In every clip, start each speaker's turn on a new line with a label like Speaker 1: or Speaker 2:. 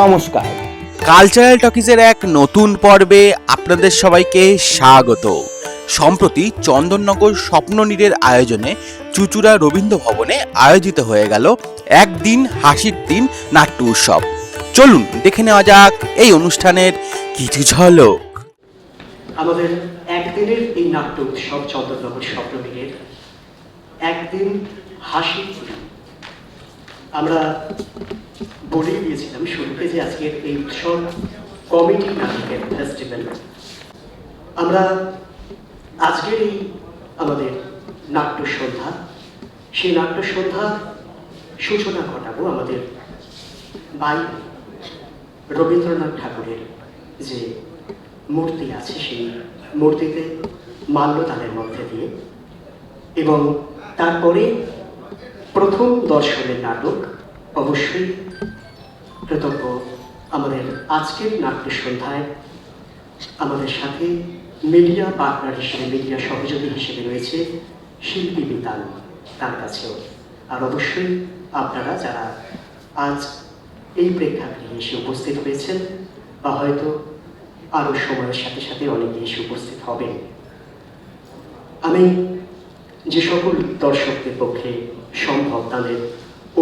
Speaker 1: নমস্কার।
Speaker 2: কালচারাল টকিজের এক নতুন পর্বে আপনাদের সবাইকে স্বাগত। সম্প্রতি চন্দননগর স্বপ্ননীড়ের আয়োজনে চুঁচুড়া রবীন্দ্র ভবনে আয়োজিত হয়ে গেল একদিন হাসির দিন নাট্য উৎসব। চলুন দেখে নেওয়া যাক এই অনুষ্ঠানের কিছু ঝলক।
Speaker 3: আমাদের একদিনের এই নাট্য উৎসব চন্দননগর স্বপ্ননীড়ের একদিন হাসির দিন। আমরা বলেই দিয়েছিলাম শুরুতে যে আজকের এই উৎসব কমেডি নাটকের ফেস্টিভ্যাল। আমরা আজকের এই আমাদের নাট্য সন্ধ্যা, সেই নাট্য সন্ধ্যা সূচনা ঘটাবো আমাদের বাইরে রবীন্দ্রনাথ ঠাকুরের যে মূর্তি আছে সেই মূর্তিতে মাল্যদানের মধ্যে দিয়ে, এবং তারপরে প্রথম দর্শনের নাটক। অবশ্যই কৃতজ্ঞ আমাদের আজকের নাট্য সন্ধ্যায় আমাদের সাথে মিডিয়া পার্টনার হিসেবে, মিডিয়া সহযোগী হিসেবে রয়েছে শিল্পী বিতান, তার কাছেও। আর অবশ্যই আপনারা যারা আজ এই প্রেক্ষাগৃহে এসে উপস্থিত হয়েছেন বা হয়তো আরও সময়ের সাথে সাথে অনেকে এসে উপস্থিত হবেন। আমি যে সকল দর্শকদের পক্ষে সম্ভব তাদের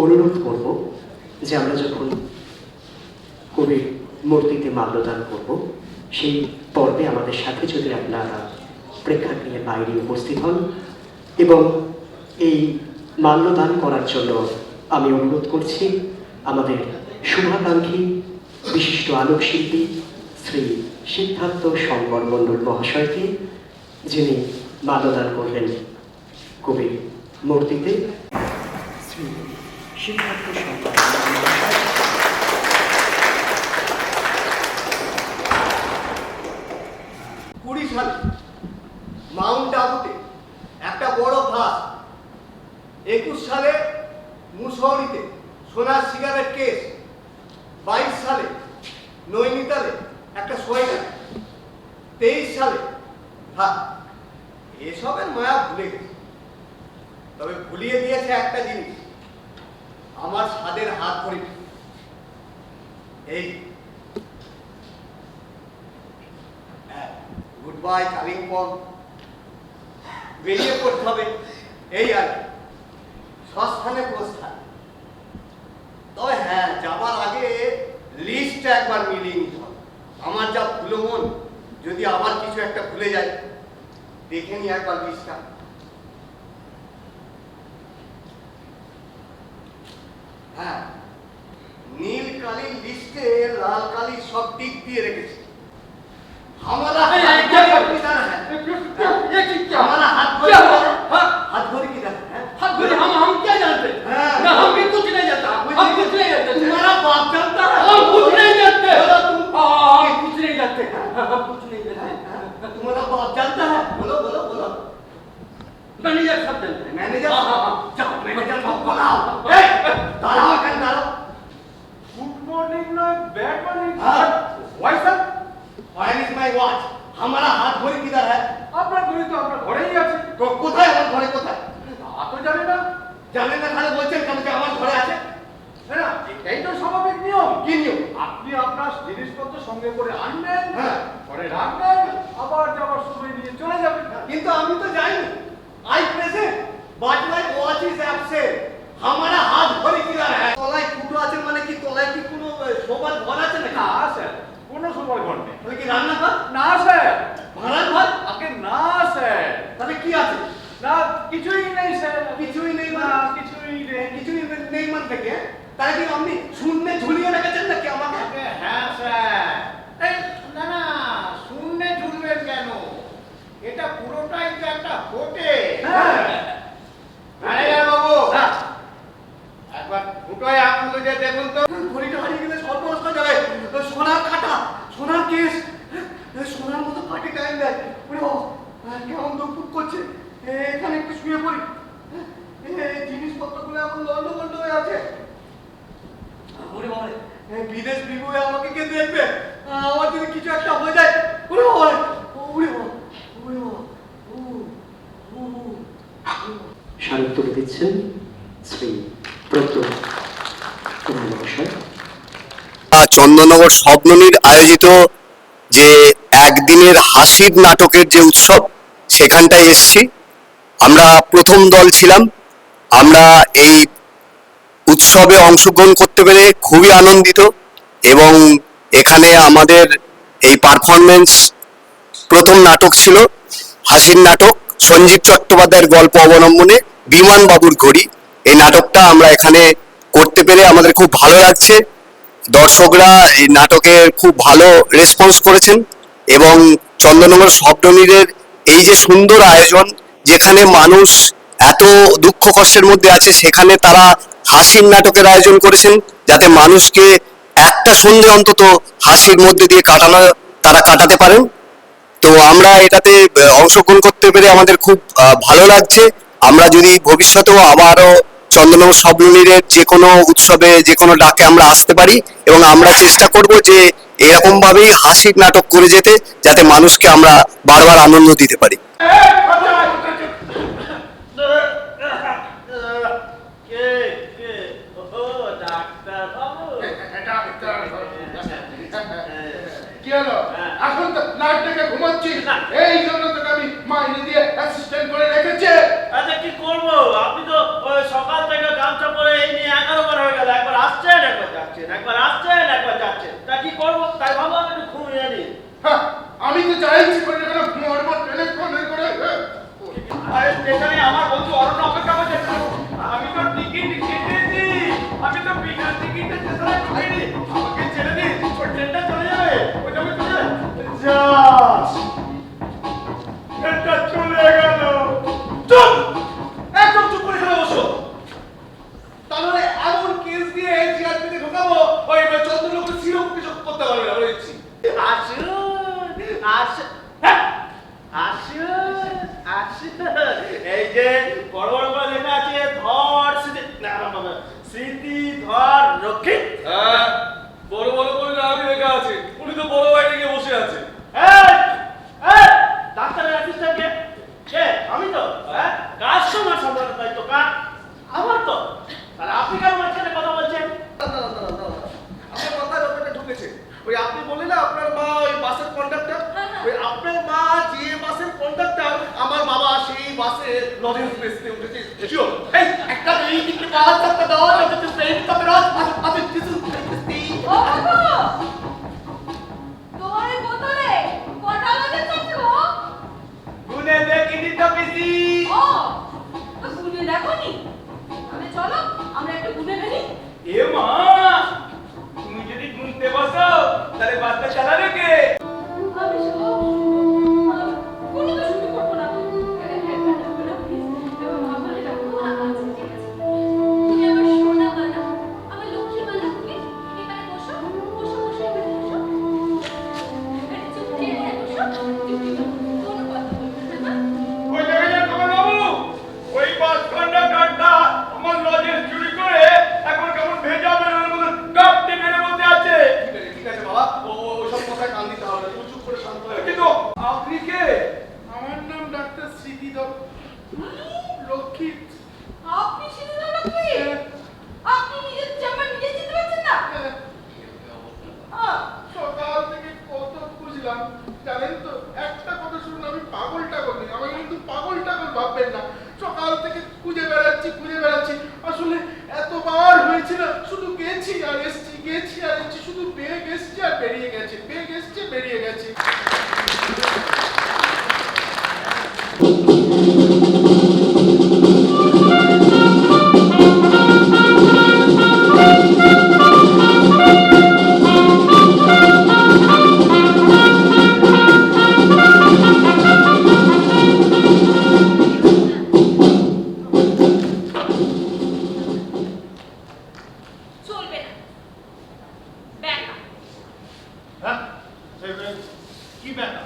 Speaker 3: অনুরোধ করব যে আমরা যখন কবির মূর্তিতে মাল্যদান করব সেই পর্বে আমাদের সাথে যদি আপনারা প্রেক্ষাগৃহের বাইরে উপস্থিত হন, এবং এই মাল্যদান করার জন্য আমি অনুরোধ করছি আমাদের শুভাকাঙ্ক্ষী বিশিষ্ট আলোকশিল্পী শ্রী সিদ্ধার্থ শঙ্কর মণ্ডল মহাশয়কে, যিনি মাল্যদান করবেন কবির মূর্তিতে। শ্রী সিদ্ধার্থ শঙ্কর মহাশয়।
Speaker 4: 20 সালে মাউন্ট আবুতে একটা বড় ফাঁস, 21 সালে মুসৌরিতে সোনার সিগারেট কেস, 22 সালে নৈনিতালে একটা সোয়েটার, 23 সালে এসবের মায়া ভুলে গেছে। তবে ভুলিয়ে দিয়েছে একটা জিনিস, আমার স্বাদের হাত ধরে। এই গুড বাই কালিম্পং, বেরিয়ে পড়তে হবে এই আর সস্থানে প্রস্থান। তবে হ্যাঁ, যাবার আগে লিস্টটা একবার মিলিয়ে নিতে হবে। আমার যা ভুলো মন, যদি আবার কিছু একটা ভুলে যায়, দেখে নি একবার লিস্টটা। হ্যাঁ, নীল কালির লিস্টে লাল কালি সব টিক দিয়ে রেখেছে। हमारा हाथ धोरी किधर है?
Speaker 5: हाथ धोरी हम क्या जानते हैं? ना हम भी कुछ नहीं जानता, हम कुछ नहीं जानते।
Speaker 4: तुम्हारा बाप जानता है?
Speaker 5: हम कुछ नहीं जानते।
Speaker 4: तुम कुछ नहीं जानते?
Speaker 5: हम कुछ नहीं जानते।
Speaker 4: तुम्हारा बाप जानता है? बोलो बोलो बोलो।
Speaker 5: मैनेजर सब जानते हैं।
Speaker 4: मैनेजर? जाओ मैनेजर को बुलाओ। तालाब कर डालो।
Speaker 5: गुड मॉर्निंग ना bad morning.
Speaker 4: Why sir? Where is my watch? हमारा हाथ घड़ी किधर है?
Speaker 5: আপনার ঘড়ি তো আপনার ঘরেই আছে।
Speaker 4: তো কোথায় আমার ঘরে কোথায়?
Speaker 5: তা তো জানি না।
Speaker 4: জানেন না তাহলে বলছেন কেন যে আমার ঘরে আছে?
Speaker 5: না, এটাই তো স্বাভাবিক নিয়ম।
Speaker 4: কি নিয়ম?
Speaker 5: আপনি আপনার জিনিসপত্র সঙ্গে করে আনবেন,
Speaker 4: হ্যাঁ,
Speaker 5: ঘরে রাখবেন, আবার যাওয়ার সময় নিয়ে চলে যাবেন।
Speaker 4: কিন্তু আমি তো যাইনি। I present, but my watch is absent. हमारा हाथ घड़ी किधर है? তলায় ফুটো আছে মানে কি তলায় কি কোনো শোবার ঘর আছে নাকি?
Speaker 5: না স্যার, কোনো সময় ঘর নেই।
Speaker 4: তাহলে কি রান্নাঘর?
Speaker 5: না স্যার।
Speaker 4: ভাড়ার ঘর?
Speaker 5: আগে না স্যার।
Speaker 4: তাহলে কি আছে?
Speaker 5: না, কিছুই নেই স্যার।
Speaker 4: কিছুই নেই
Speaker 5: না,
Speaker 4: মানে?
Speaker 5: কিছুই নেই।
Speaker 4: কিছুই নেই মানে থেকে তাহলে কি আপনি শূন্যে ঝুলিয়ে রেখেছেন নাকি আমাকে?
Speaker 5: হ্যাঁ স্যার। এই না না, শূন্যে ঝুলবেন কেন? এটা পুরোটাই তো একটা হোটেল।
Speaker 4: হ্যাঁ।
Speaker 5: ম্যানেজার বাবু,
Speaker 4: হ্যাঁ।
Speaker 5: একবার ফুটোয় আঙুল দিয়ে দেখুন তো।
Speaker 4: ঘড়িটা হারিয়ে গেলে সর্বনাশ হয়ে যাবে। সোনার কাঁটা, সোনার কেস, সোনার মতো কাটে টাইম দেয়। ওরে বাবা, কেমন দুঃখ করছে। এখানে একটু শুয়ে পড়ি। জিনিসপত্রগুলো এমন লন্ডভন্ড হয়ে আছে। ওরে বাবা, বিদেশ বিভুয়ে আমাকে কে দেখবে? আমার যদি কিছু একটা হয়ে যায়। ওরে বাবা, ওরে বাবা, ওরে বাবা।
Speaker 3: স্মারক তুলে দিচ্ছেন শ্রী প্রদ্যোৎ কুমার মহাশয়।
Speaker 4: চন্দননগর স্বপ্ননীর আয়োজিত যে একদিনের হাসির নাটকের যে উৎসব সেখানটায় এসেছি। আমরা প্রথম দল ছিলাম। আমরা এই উৎসবে অংশগ্রহণ করতে পেরে খুবই আনন্দিত এবং এখানে আমাদের এই পারফরমেন্স প্রথম নাটক ছিল হাসির নাটক সঞ্জীব চট্টোপাধ্যায়ের গল্প অবলম্বনে বিমান বাবুর ঘড়ি। এই নাটকটা আমরা এখানে করতে পেরে আমাদের খুব ভালো লাগছে। দর্শকরা এই নাটকে খুব ভালো রেসপন্স করেছেন এবং চন্দননগর স্বপ্ননীরের এই যে সুন্দর আয়োজন, যেখানে মানুষ এত দুঃখ কষ্টের মধ্যে আছে, সেখানে তারা হাসির নাটকের আয়োজন করেছেন যাতে মানুষকে একটা সন্ধে অন্তত হাসির মধ্যে দিয়ে তারা কাটাতে পারেন। তো আমরা এটাতে অংশগ্রহণ করতে পেরে আমাদের খুব ভালো লাগছে। আমরা যদি ভবিষ্যতেও আবারও চন্দননগর স্বপ্ননীরের যে কোনো উৎসবে যে কোনো ডাকে আমরা আসতে পারি এবং আমরা চেষ্টা করব যে এরকম ভাবেই হাসির নাটক করে যেতে, যাতে মানুষকে আমরা বারবার আনন্দ দিতে পারি।
Speaker 1: কি হলো? এখন তো নাক ডেকে ঘুমাচ্ছিস, এই জন্য তোকে আমি মাইনে দিয়ে অ্যাসিস্ট্যান্ট করে রেখেছি।
Speaker 6: আচ্ছা কি করবো, আপনি তো সকাল থেকে গামছা পরে এই নিয়ে 11 বার হয়ে গেল, একবার আসছেন একবার যাচ্ছেন, একবার আসছেন একবার যাচ্ছেন, তা কি করবো? তাই ভাবলাম একটু ঘুমিয়ে নি।
Speaker 1: হ্যাঁ, আমি তো চাইছি করে এখানে মরমর টেলিফোন করে
Speaker 6: আরে স্টেশনে আমার বন্ধু অরণ্য অপেক্ষা করছে, আমি তো টিকিট কেটেছি, আমি তো বিনা টিকিটে স্টেশনে ঢুকিনি, আমাকে ছেড়ে দিন, ওই ট্রেনটা চলে যাবে, ওই যাবে চলে যাবে। যা ট্রেনটা চলে গেল। চুপ, একদম চুপ করে এখানে বসো। তাহলে এমন কেস দিয়ে জিআরপিতে ঢোকাবো, ওই চন্দ্রনগর সিরপ কিছু করতে পারবে না বলেছি। আসুন আসুন, হ্যাঁ আসুন আসুন, এই যে বড় বড় করে লেখা আছে ধর স্মৃতি, না না না, স্মৃতি ধর রক্ষিত।
Speaker 7: হ্যাঁ, বড় বড় করে নামই লেখা আছে, উনি তো বড় বাইরে গিয়ে বসে আছে।
Speaker 6: এই এই ডাক্তারের অ্যাসিস্ট্যান্ট কে? আমি তো। হ্যাঁ, কার সময় সামলানোর দায়িত্ব কার? আমার তো। তাহলে আপনি কেন মাঝখানে কথা বলছেন?
Speaker 7: আমার মাথায় ব্যাপারটা ঢুকেছে। ওই আপনি বললেন না আপনার মা ওই বাসের কন্ডাক্টর, ওই আপনার মা যে বাসের কন্ডাক্টর, আমার বাবা সেই বাসে লজেন্স বেসতে উঠেছে। শিওর
Speaker 6: এই একটা এই দিকে পাওয়ার করতে দাও, যাতে তুই প্রেম করতে রাজ আতে কিছু
Speaker 8: ও বাবা, তোমার এই বোতলে কটা লজেন্স আছে গো?
Speaker 6: গুনে দেখিনি তো বেশি।
Speaker 8: ও, তো গুনে দেখোনি? তাহলে চলো আমরা একটু গুনে ফেলি।
Speaker 6: এ মা, তুমি যদি গুনতে বসো তাহলে বাসটা চালাবে কে?
Speaker 8: আমি সব কোনো তো শুরু করবো না। তুমি আমার সোনা বানা, আমার লক্ষ্মী বানা, তুমি এখানে বসো, বসো বসো এখানে বসো, এখানে চুপচাপ বসো, চুপচাপ কোনো কথা বলবে না।
Speaker 6: ওই দেখেছেন কমলবাবু, ওই বাস কন্ডাক্টরটা আমার লজেন্স চুরি করে এখন কেমন ভেজা বেরোনোর মতো গাপটি মেরে বসে আছে।
Speaker 7: ঠিক আছে বাবা, ওসব কথায় কান দিতে হবে না, তুমি চুপ করে শান্ত হয়ে।
Speaker 6: কিন্তু আপনি কে?
Speaker 1: আমার নাম ডাক্তার শ্রীধর রক্ষিত।
Speaker 8: আপনি সিনেমা নাকি? আপনি নিজের চেম্বার নিজে চিনতে পারছেন না?
Speaker 1: সকাল থেকে কত খুঁজলাম, জানেন তো, একটা কথা শুনুন, আমি পাগল টাগল নেই, আমাকে কিন্তু পাগল টাগল ভাববেন না। সকাল থেকে খুঁজে বেড়াচ্ছি, আসলে এতবার হয়েছিল, শুধু গেছি আর এসছি, গেছি আর এসছি, শুধু বেগ এসছে আর বেরিয়ে গেছে, বেগ এসছে বেরিয়ে গেছে।
Speaker 8: চলবে না, ব্যাকা
Speaker 1: হ্যাঁ, কি ব্যাপার?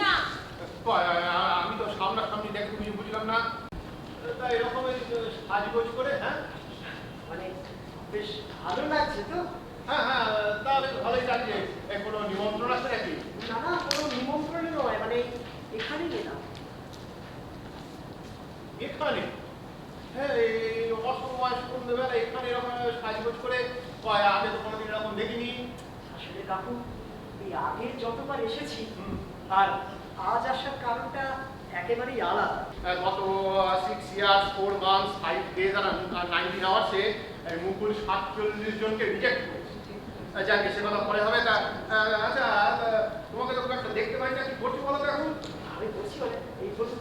Speaker 8: না।
Speaker 1: আমি তো সামনাসামনি দেখে কিছু বুঝলাম না।
Speaker 6: তা এরকম সাজগোজ করে, হ্যাঁ মানে বেশ ভালো লাগছে তো।
Speaker 1: হ্যাঁ হ্যাঁ, তাহলে ভালোই লাগছে। কোনো নিমন্ত্রণ আছে নাকি?
Speaker 6: না না, কোনো নিমন্ত্রণই নয়, মানে এখানেই এলাম।
Speaker 1: এখানে? হ্যাঁ, এই অসময় সন্ধ্যেবেলা এখানে এরকম সাজগোজ করে, আগে তো কোনোদিন এরকম দেখিনি।
Speaker 3: আসলে কাকু এই আগে যতবার এসেছি আর আজ আসার কারণটা একেবারেই আলাদা।
Speaker 1: গত 6 years 4 months 5 days আর 19 hours-এ মুকুল 47 জনকে রিজেক্ট করেছে। যাকে সে কথা পরে হবে। তা আচ্ছা, তোমাকে তো একটা দেখতে পাই না, কি করছো বলো তো এখন?
Speaker 3: আমি বলছি মানে এই বলছি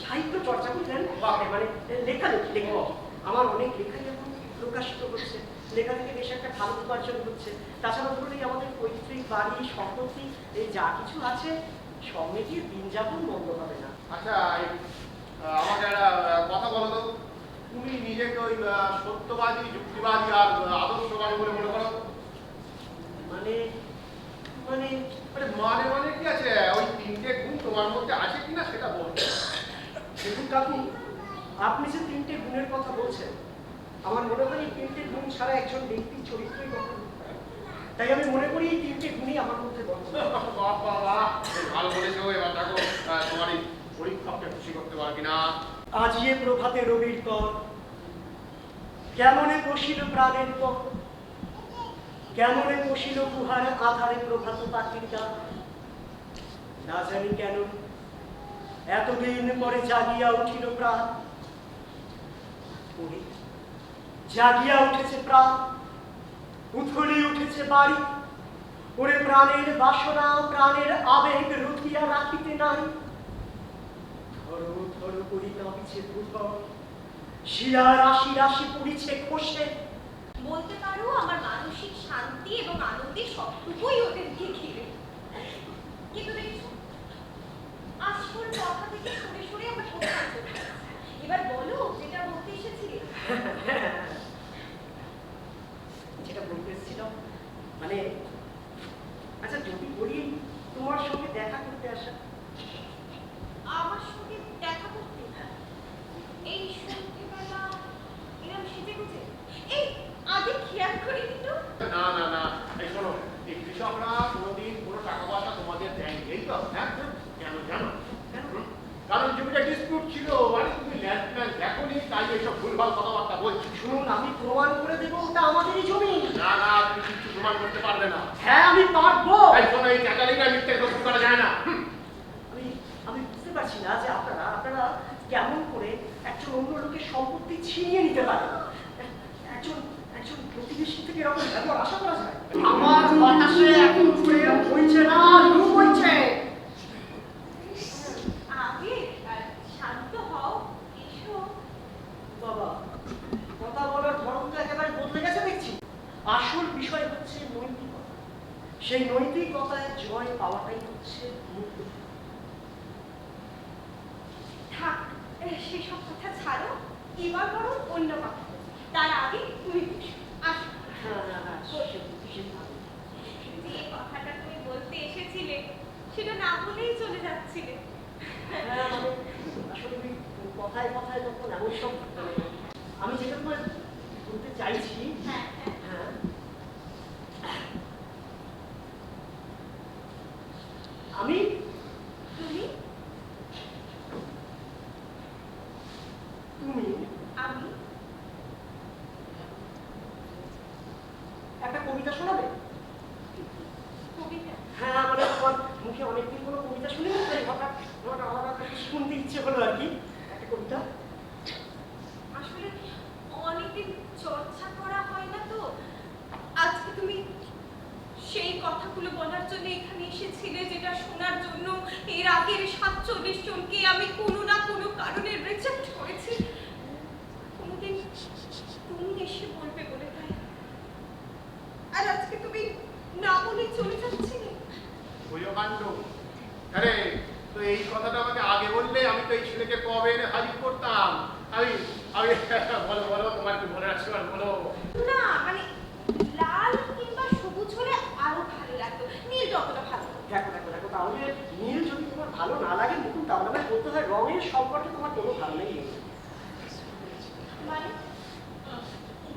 Speaker 3: সাহিত্য চর্চা করলেন,
Speaker 1: বাহ।
Speaker 3: মানে লেখালেখি লেখা আমার অনেক লেখাই এখন প্রকাশিত হচ্ছে, লেখা থেকে বেশ একটা ভালো উপার্জন হচ্ছে। তাছাড়া ধরুন এই আমাদের পৈতৃক বাড়ি সম্পত্তি এই যা কিছু আছে সব মিলিয়ে দিন যাপন মন্দ হবে না।
Speaker 1: আচ্ছা, আমাকে একটা কথা বলো তো, তুমি নিজেকে ওই সত্যবাদী, যুক্তিবাদী আর আদর্শবাদী বলে মনে করো?
Speaker 3: মানে মানে
Speaker 1: মানে কি আছে? ওই 3টে গুণ তোমার মধ্যে আছে কিনা সেটা বলতে।
Speaker 3: দেখুন কাকু, আপনি যে 3টে গুণের কথা বলছেন, আমার মনে হয় এই 3টে গুণ ছাড়া একজন ব্যক্তির চরিত্রই গঠন করতে পারে। তাই আমি মনে করি এই 3টে গুণই আমার মধ্যে বর্তমান।
Speaker 1: বাহ বাহ বাহ, ভালো বলেছো। এবার দেখো তোমার এই পরীক্ষককে খুশি করতে পারো কিনা।
Speaker 3: আজিয়ে প্রভাতে রবির কর, কেমনে বসিল প্রাণের পর, কেমনে বসিল গুহার আধারে প্রভাত পাখির গান। না জানি কেন এতদিন পরে জাগিয়া উঠিল প্রাণ, ওরে, জাগিয়া উঠেছে প্রাণ, উথলি উঠেছে বাড়ি। ওরে প্রাণের বাসনা, প্রাণের আবেগ রুখিয়া রাখিতে নাই। ধরো ধরো করি কাঁপিছে ভূধর, শিরা রাশি রাশি পড়িছে খসে।
Speaker 8: বলতে পারো আমার মানসিক শান্তি এবং আনন্দের সবটুকুই ওদেরকে ঘিরে। কিন্তু দেখছো, আসল কথা থেকে সরে সরে আমার কোথায় চলে যাচ্ছে। এবার বলো যেটা বলতে এসেছিলে।
Speaker 3: যেটা বলতে এসেছিলাম মানে, আচ্ছা যদি বলি তোমার সঙ্গে দেখা করতে আসা।
Speaker 8: আমার সঙ্গে দেখা করতে এই সন্ধ্যেবেলা এরম সেজে গুজে, এই আগে খেয়াল করিনি তো।
Speaker 1: না না না, এই শোনো, এই কৃষকরা কোনোদিন কোনো টাকা পয়সা তোমাদের দেয়নি, এই তো? হ্যাঁ, কেন জানো? কারণ জমিটা ডিসপিউট ছিল, মানে তুমি ল্যান্ডম্যান দেখোনি, তাই এইসব ভুলভাল কথাবার্তা বলছি।
Speaker 3: শুনুন, আমি প্রমাণ করে দেবো ওটা আমাদেরই জমি।
Speaker 1: না না, তুমি কিছু প্রমাণ করতে পারবে না।
Speaker 3: হ্যাঁ আমি পারবো।
Speaker 1: এই শোনো, এই ক্যাটালিংটা মিথ্যে গ্রহণ করা যায় না।
Speaker 3: আমি আমি বুঝতে পারছি না যে আপনারা আপনারা কেমন করে একজন অন্য লোকের সম্পত্তি ছিনিয়ে নিতে পারেন। একজন একজন প্রতিবেশী থেকে এরকম ব্যবহার আশা করা যায়? আমার বাতাসে এখন প্রেম হইছে না, লু হইছে।
Speaker 8: আগে শান্ত হও, এসো।
Speaker 3: বাবা, কথা বলার ধরন তো একেবারে বদলে গেছে দেখছি। আসল বিষয় হচ্ছে নৈতিকতা। সেই নৈতিকতায় জয় পাওয়াটাই হচ্ছে মুক্তি।
Speaker 8: থাক, সেসব কথা ছাড়ো, এবার বরং অন্য কথা বলি। তার আগে তুমি বসো, আসো।
Speaker 3: হ্যাঁ হ্যাঁ হ্যাঁ,
Speaker 8: যে কথাটা তুমি বলতে এসেছিলে সেটা না বলেই চলে যাচ্ছিলে।
Speaker 3: হ্যাঁ, মানে আসলে ওই কথায় কথায় তখন এমন সব আমি যেটা তোমার বলতে চাইছি।
Speaker 8: হ্যাঁ
Speaker 3: হ্যাঁ, আমি
Speaker 8: তুমি
Speaker 3: তুমি
Speaker 8: আমি
Speaker 3: একটা কবিতা শোনাবে?
Speaker 8: কবিতা?
Speaker 3: হ্যাঁ, মানে তোমার মুখে অনেকদিন কোনো কবিতা শুনি না, তাই হঠাৎ হঠাৎ আমার শুনতে ইচ্ছে হলো আর কি, একটা কবিতা।
Speaker 8: আসলে অনেকদিন চর্চা করা হয় না তো, আজকে তুমি সেই কথাগুলো বলার জন্য এখানে এসেছিলে, যেটা শোনার জন্য এর আগের 47 জনকে আমি কোনো না কোনো কারণে রিজেক্ট করেছি। কোনোদিন তুমি এসে বলবে বলে তাই, আর আজকে তুমি না বলে চলে যাচ্ছিলে।
Speaker 1: বুঝো কাণ্ড। আরে, তো এই কথাটা আমাকে আগে বললে আমি তো এই ছেলেকে কবে এনে হাজির করতাম। আমি আমি বলো বলো, তোমার কি মনে আছে? বলো।
Speaker 8: না মানে লাল কিংবা সবুজ হলে আরো ভালো লাগতো, নীল যতটা ভালো।
Speaker 3: দেখো দেখো দেখো, তাহলে নীল যদি তোমার ভালো না লাগে মুকুল, তাহলে আমায় বলতে হয় রঙের সম্পর্কে তোমার কোনো ভালো নেই।
Speaker 8: মানে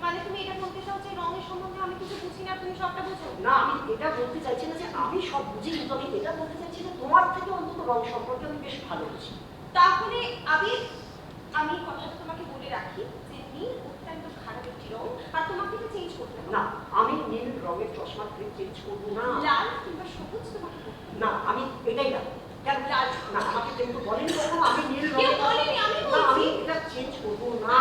Speaker 8: মানে তুমি এটা বলতে চাও যে রঙের সম্বন্ধে আমি কিছু বুঝি না, তুমি সবটা বুঝো?
Speaker 3: না, আমি এটা বলতে চাইছি না যে আমি সব বুঝি, কিন্তু আমি এটা বলতে চাইছি যে তোমার থেকে অন্তত রং সম্পর্কে আমি বেশ ভালো বুঝি।
Speaker 8: তাহলে আমি কথাটা তোমাকে বলে রাখি যে নীল অত্যন্ত খারাপ একটি রং, আর তোমাকে এটা চেঞ্জ করতে হবে।
Speaker 3: না, আমি নীল রঙের চশমা চেঞ্জ করবো না।
Speaker 8: লাল কিংবা সবুজ তোমাকে পরতে হবে।
Speaker 3: না, আমি এটাই না। কেন লাল? না, আমাকে কিন্তু বলেনি কখনো আমি নীল
Speaker 8: কে
Speaker 3: রঙের।
Speaker 8: বলেনি? আমি
Speaker 3: না, আমি
Speaker 8: বলছি
Speaker 3: এটা চেঞ্জ করবো না।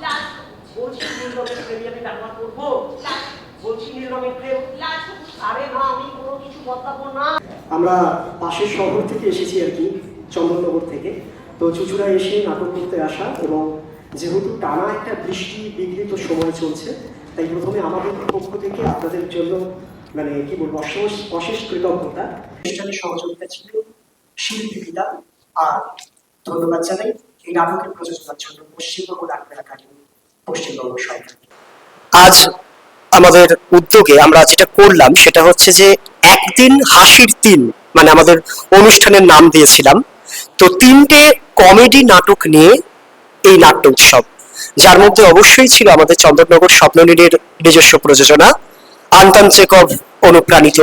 Speaker 8: লাল সবুজ,
Speaker 3: বলছি নীল রঙের ফ্রেমই আমি ব্যবহার করবো।
Speaker 8: লাল
Speaker 3: বলছি নীল রঙের ফ্রেম।
Speaker 8: লাল সবুজ।
Speaker 3: আরে না, আমি কোনো কিছু বদলাবো না। আমরা পাশের শহর থেকে এসেছি আর কি, চন্দননগর থেকে। তো চুচুড়া এসে নাটক করতে আসা, এবং যেহেতু টানা একটা বৃষ্টি বিঘ্নিত সময় চলছে, তাই প্রথমে আমাদের পক্ষ থেকে আপনাদের জন্য মানে কি বলবো, অশেষ অশেষ কৃতজ্ঞতা। অনুষ্ঠানের সহযোগিতা ছিল শিল্পী বিদা, আর ধন্যবাদ জানাই এই নাটকের প্রযোজনার জন্য পশ্চিমবঙ্গ ডাক্তার একাডেমি, পশ্চিমবঙ্গ সরকার। আজ আমাদের উদ্যোগে আমরা যেটা করলাম সেটা হচ্ছে যে একদিন হাসির দিন, মানে আমাদের অনুষ্ঠানের নাম দিয়েছিলাম। তো 3টে কমেডি নাটক নিয়ে এই নাট্য উৎসব, যার মধ্যে অবশ্যই ছিল আমাদের চন্দননগর স্বপ্ননীলের নিজস্ব প্রযোজনা, আন্তান চেকভ অনুপ্রাণিত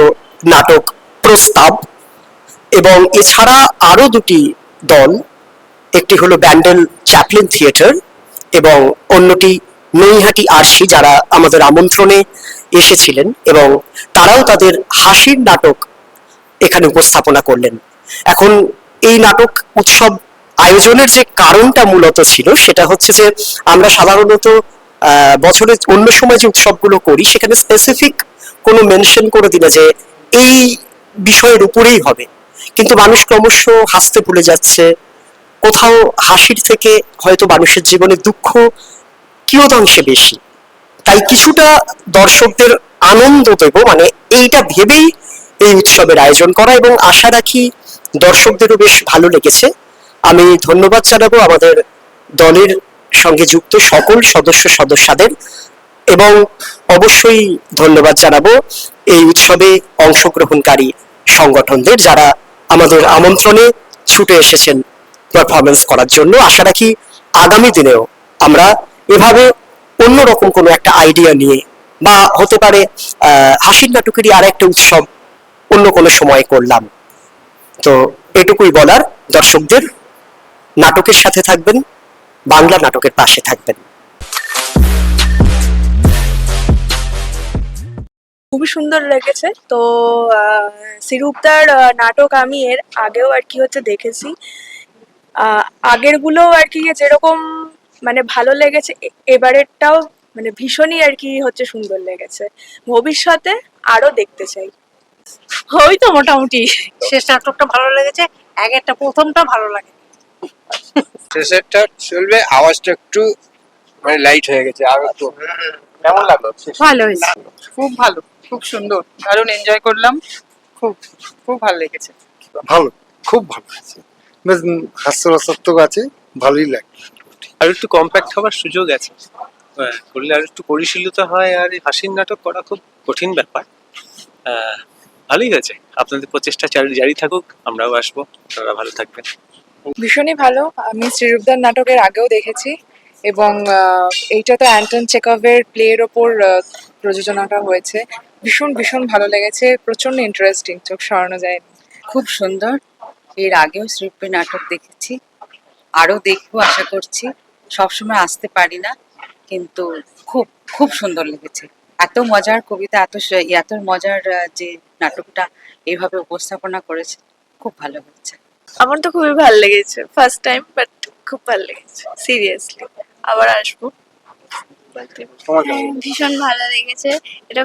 Speaker 3: নাটক প্রস্তাব, এবং এছাড়া আরো 2টি দল, একটি হলো ব্যান্ডেল চ্যাপলিন থিয়েটার এবং অন্যটি নৈহাটি আরশি, যারা আমাদের আমন্ত্রণে এসেছিলেন এবং তারাও তাদের হাসির নাটক এখানে উপস্থাপনা করলেন। এখন এই নাটক উৎসব আয়োজনের যে কারণটা মূলত ছিল সেটা হচ্ছে যে আমরা সাধারণত বছরের অন্য সময় যে উৎসবগুলো করি সেখানে স্পেসিফিক কোনো মেনশন করে দিলে যে এই বিষয়ের উপরেই হবে, কিন্তু মানুষ ক্রমশ হাসতে ভুলে যাচ্ছে। কোথাও হাসির থেকে হয়তো মানুষের জীবনে দুঃখ কিয়দাংশে বেশি। তাই কিছুটা দর্শকদের আনন্দ দেব, মানে এইটা ভেবেই এই উৎসবের আয়োজন করা, এবং আশা রাখি দর্শকদেরও বেশ ভালো লেগেছে। আমি ধন্যবাদ জানাবো আমাদের দলের সঙ্গে যুক্ত সকল সদস্যদের, এবং অবশ্যই ধন্যবাদ জানাবো এই উৎসবে অংশগ্রহণকারী সংগঠনদের, যারা আমাদের আমন্ত্রণে ছুটে এসেছেন পারফরমেন্স করার জন্য। আশা রাখি আগামী দিনেও আমরা এভাবে অন্যরকম কোনো একটা আইডিয়া নিয়ে, বা হতে পারে হাসির নাটকেরই আর একটা উৎসব অন্য কোনো সময় করলাম। তো এটুকুই বলার, দর্শকদের নাটকের সাথে থাকবেন, বাংলা নাটকের পাশে থাকবেন।
Speaker 9: খুবই সুন্দর লেগেছে। তো সিরুপদার নাটক আমি এর আগেও আর কি হচ্ছে দেখেছি, আগেরগুলো আর কি যেরকম মানে ভালো লেগেছে, এবারেরটাও মানে ভীষণই আর কি হচ্ছে সুন্দর লেগেছে। ভবিষ্যতে আরো দেখতে চাই।
Speaker 10: ওই তো মোটামুটি শেষ নাটকটা ভালো লেগেছে, একটা প্রথমটা ভালো লাগে।
Speaker 11: শেষেরটা চলবে, আওয়াজটা একটু মানে লাইট হয়ে গেছে আর একটু। কেমন লাগলো?
Speaker 10: ভালো হয়েছে, খুব ভালো, খুব সুন্দর, দারুণ এনজয় করলাম, খুব খুব ভালো লেগেছে।
Speaker 11: ভালো, খুব ভালো আছে, বেশ হাস্যরসাত্মক আছে, ভালোই লাগে।
Speaker 12: আর একটু কম্প্যাক্ট হওয়ার সুযোগ আছে, করলে আর একটু পরিশীলিত হয়। আর এই হাসির নাটক করা খুব কঠিন ব্যাপার। ভালোই হয়েছে, আপনাদের প্রচেষ্টা জারি থাকুক, আমরাও আসবো, আপনারা ভালো থাকবেন।
Speaker 9: ভীষণই ভালো। আমি শ্রীরূপদার নাটকের আগেও দেখেছি, এবং এইটা তো অ্যান্টন চেকভের প্লের ওপর প্রযোজনাটা হয়েছে। ভীষণ ভীষণ ভালো লেগেছে, প্রচন্ড ইন্টারেস্টিং, চোখ সরানো যায়।
Speaker 10: খুব সুন্দর, এর আগেও শিল্পী নাটক দেখেছি, আরো দেখবো আশা করছি। সবসময় আসতে পারি না, কিন্তু খুব খুব সুন্দর লেগেছে। এত মজার কবিতা, এত মজার যে নাটকটা এইভাবে উপস্থাপনা করেছে, খুব ভালো হয়েছে।
Speaker 9: আমার তো খুবই ভালো লেগেছে, ফার্স্ট টাইম, বাট খুব ভালো লেগেছে, সিরিয়াসলি আবার আসবো।
Speaker 13: ভীষণ ভালো লেগেছে। এটা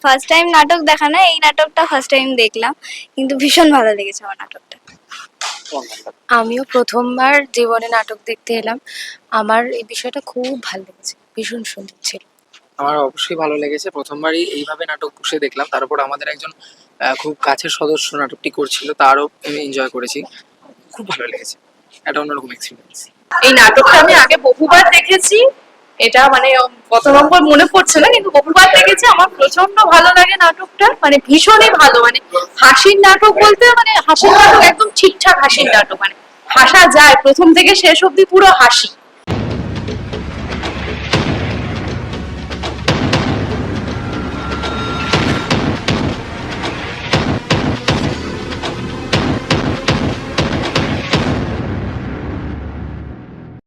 Speaker 13: ফার্স্ট টাইম নাটক দেখা না, এই নাটকটা ফার্স্ট টাইম দেখলাম, কিন্তু ভীষণ ভালো লেগেছে আমার নাটকটা। আমিও প্রথমবার জীবনে নাটক দেখতে এলাম, আমার এই বিষয়টা খুব ভালো লেগেছে, ভীষণ সুন্দর ছিল।
Speaker 11: আমার অবশ্যই ভালো লেগেছে, প্রথমবারই এইভাবে নাটক বসে দেখলাম। তার উপর আমাদের একজন খুব কাছের সদস্য নাটকটি করছিল, তারও আমি এনজয় করেছি, খুব ভালো লেগেছে, একটা অন্যরকম এক্সপিরিয়েন্স।
Speaker 10: এই নাটকটা আমি আগে বহুবার দেখেছি, এটা মানে কত নম্বর মনে পড়ছে না, কিন্তু বহুবার দেখেছি। আমার প্রচন্ড ভালো লাগে নাটকটা, মানে ভীষণই ভালো। মানে হাসির নাটক বলতে মানে হাসির নাটক একদম ঠিকঠাক হাসির নাটক, মানে হাসা যায় প্রথম থেকে শেষ অবধি, পুরো হাসি।